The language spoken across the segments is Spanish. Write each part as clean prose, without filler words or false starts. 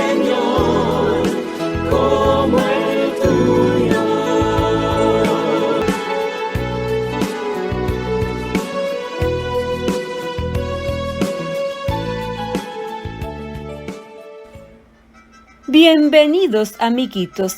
Señor, como el tuyo. Bienvenidos, amiguitos.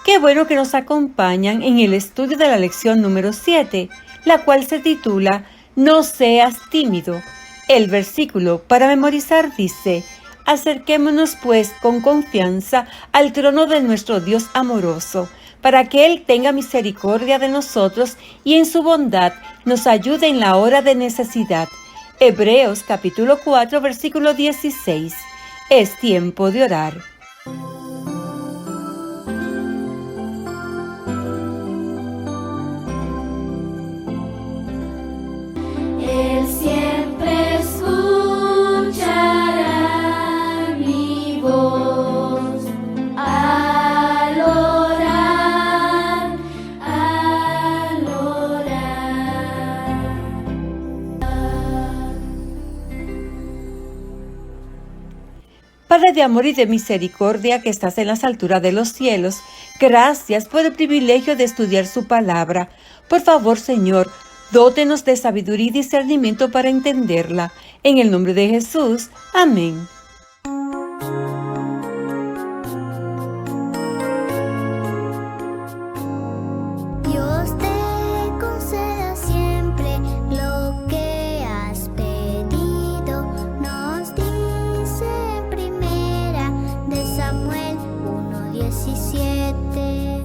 Qué bueno que nos acompañan en el estudio de la lección número 7, la cual se titula No seas tímido. El versículo para memorizar dice: Acerquémonos pues con confianza al trono de nuestro Dios amoroso, para que Él tenga misericordia de nosotros y en su bondad nos ayude en la hora de necesidad. Hebreos capítulo 4, versículo 16. Es tiempo de orar. Él siempre escuchará mi voz al orar, al orar. Padre de amor y de misericordia que estás en las alturas de los cielos, gracias por el privilegio de estudiar su palabra. Por favor, Señor, dótenos de sabiduría y discernimiento para entenderla. En el nombre de Jesús. Amén. Dios te conceda siempre lo que has pedido, nos dice en primera de Samuel 1:17.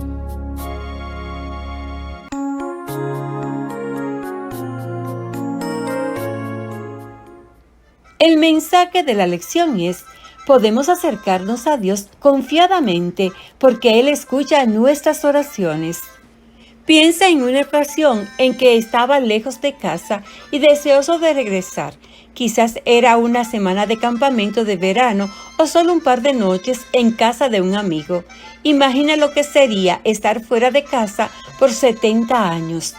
El mensaje de la lección es: podemos acercarnos a Dios confiadamente porque Él escucha nuestras oraciones. Piensa en una ocasión en que estaba lejos de casa y deseoso de regresar. Quizás era una semana de campamento de verano o solo un par de noches en casa de un amigo. Imagina lo que sería estar fuera de casa por 70 años.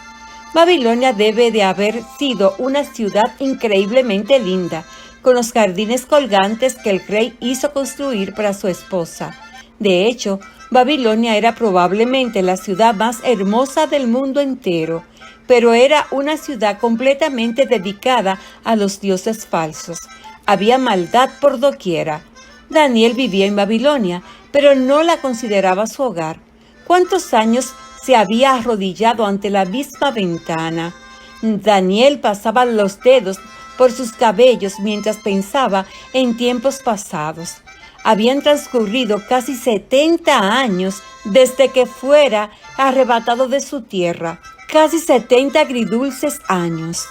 Babilonia debe de haber sido una ciudad increíblemente linda, con los jardines colgantes que el rey hizo construir para su esposa. De hecho, Babilonia era probablemente la ciudad más hermosa del mundo entero, pero era una ciudad completamente dedicada a los dioses falsos. Había maldad por doquiera. Daniel vivía en Babilonia, pero no la consideraba su hogar. ¿Cuántos años se había arrodillado ante la misma ventana? Daniel pasaba los dedos por sus cabellos mientras pensaba en tiempos pasados. Habían transcurrido casi 70 años desde que fuera arrebatado de su tierra, casi 70 agridulces años.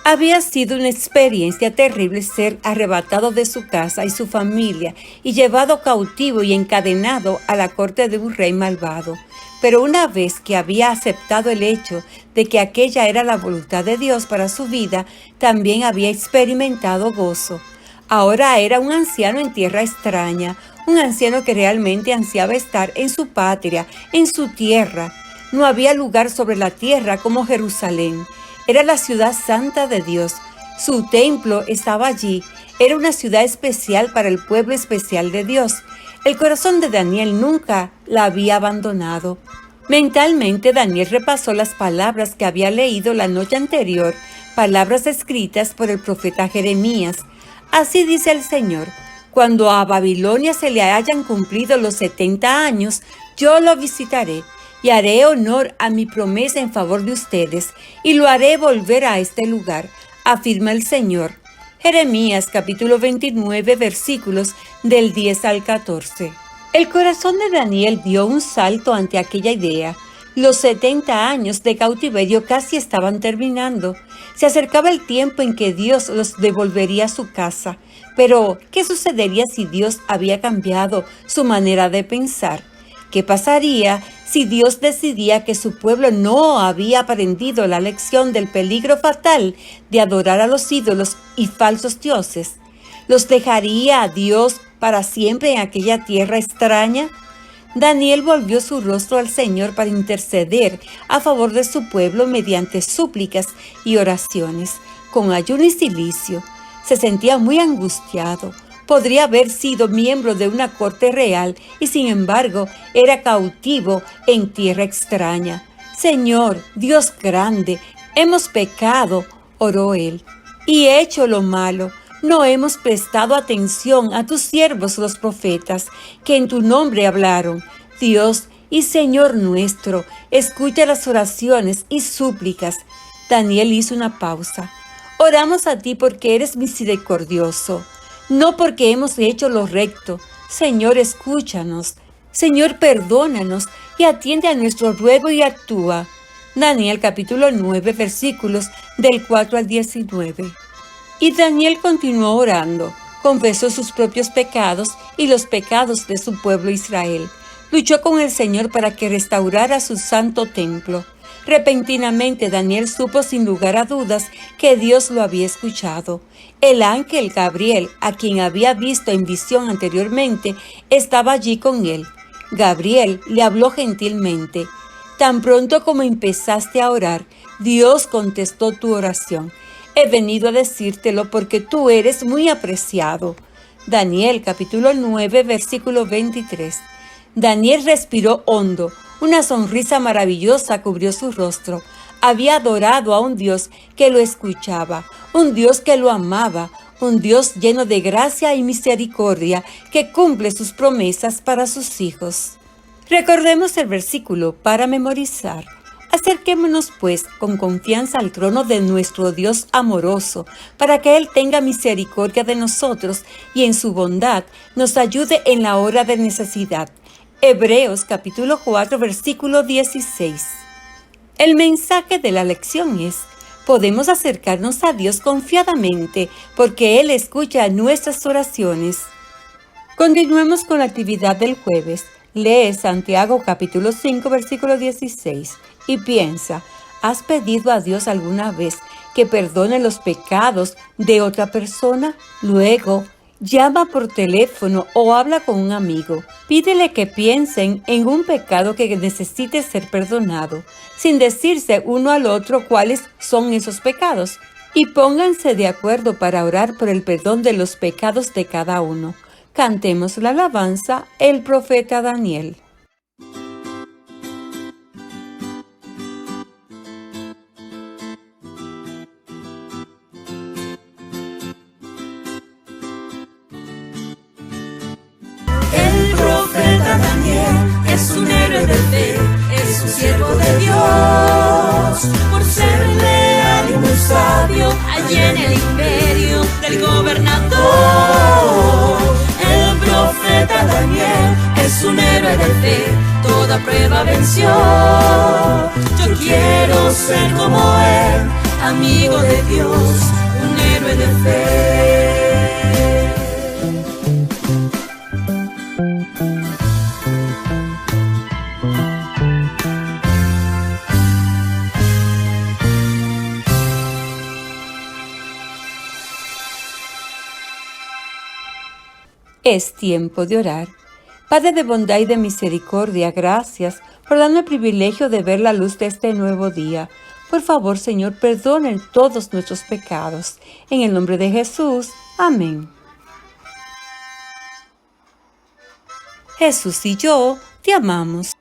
Había sido una experiencia terrible ser arrebatado de su casa y su familia y llevado cautivo y encadenado a la corte de un rey malvado. Pero una vez que había aceptado el hecho de que aquella era la voluntad de Dios para su vida, también había experimentado gozo. Ahora era un anciano en tierra extraña, un anciano que realmente ansiaba estar en su patria, en su tierra. No había lugar sobre la tierra como Jerusalén. Era la ciudad santa de Dios. Su templo estaba allí. Era una ciudad especial para el pueblo especial de Dios. El corazón de Daniel nunca la había abandonado. Mentalmente, Daniel repasó las palabras que había leído la noche anterior, palabras escritas por el profeta Jeremías. Así dice el Señor: cuando a Babilonia se le hayan cumplido los 70 años, yo lo visitaré y haré honor a mi promesa en favor de ustedes y lo haré volver a este lugar, afirma el Señor. Jeremías capítulo 29, versículos del 10 al 14. El corazón de Daniel dio un salto ante aquella idea. Los 70 años de cautiverio casi estaban terminando. Se acercaba el tiempo en que Dios los devolvería a su casa. Pero, ¿qué sucedería si Dios había cambiado su manera de pensar? ¿Qué pasaría si Dios decidía que su pueblo no había aprendido la lección del peligro fatal de adorar a los ídolos y falsos dioses? ¿Los dejaría a Dios para siempre en aquella tierra extraña? Daniel volvió su rostro al Señor para interceder a favor de su pueblo mediante súplicas y oraciones, con ayuno y cilicio. Se sentía muy angustiado, Podría haber sido miembro de una corte real y sin embargo era cautivo en tierra extraña. Señor, Dios grande, hemos pecado, oró él, y hecho lo malo. No hemos prestado atención a tus siervos los profetas, que en tu nombre hablaron. Dios y Señor nuestro, escucha las oraciones y súplicas. Daniel hizo una pausa. Oramos a ti porque eres misericordioso, no porque hemos hecho lo recto. Señor, escúchanos. Señor, perdónanos y atiende a nuestro ruego y actúa. Daniel capítulo 9, versículos del 4 al 19. Y Daniel continuó orando, confesó sus propios pecados y los pecados de su pueblo Israel. Luchó con el Señor para que restaurara su santo templo. Repentinamente Daniel supo sin lugar a dudas que Dios lo había escuchado. El ángel Gabriel, a quien había visto en visión anteriormente, estaba allí con él. Gabriel le habló gentilmente. Tan pronto como empezaste a orar, Dios contestó tu oración. He venido a decírtelo porque tú eres muy apreciado. Daniel capítulo 9, versículo 23. Daniel respiró hondo. Una sonrisa maravillosa cubrió su rostro. Había adorado a un Dios que lo escuchaba, un Dios que lo amaba, un Dios lleno de gracia y misericordia que cumple sus promesas para sus hijos. Recordemos el versículo para memorizar. Acerquémonos pues con confianza al trono de nuestro Dios amoroso, para que Él tenga misericordia de nosotros y en su bondad nos ayude en la hora de necesidad. Hebreos capítulo 4, versículo 16. El mensaje de la lección es: podemos acercarnos a Dios confiadamente porque Él escucha nuestras oraciones. Continuemos con la actividad del jueves. Lee Santiago capítulo 5, versículo 16 y piensa: ¿has pedido a Dios alguna vez que perdone los pecados de otra persona? Luego, llama por teléfono o habla con un amigo. Pídele que piensen en un pecado que necesite ser perdonado, sin decirse uno al otro cuáles son esos pecados. Y pónganse de acuerdo para orar por el perdón de los pecados de cada uno. Cantemos la alabanza, el profeta Daniel. El profeta Daniel es un héroe de fe, es un siervo de Dios, por ser leal y muy sabio allá en el imperio del gobernador. El profeta Daniel es un héroe de fe, toda prueba venció. Yo quiero ser como él, amigo de Dios, un héroe de fe. Es tiempo de orar. Padre de bondad y de misericordia, gracias por darme el privilegio de ver la luz de este nuevo día. Por favor, Señor, perdone todos nuestros pecados. En el nombre de Jesús. Amén. Jesús y yo te amamos.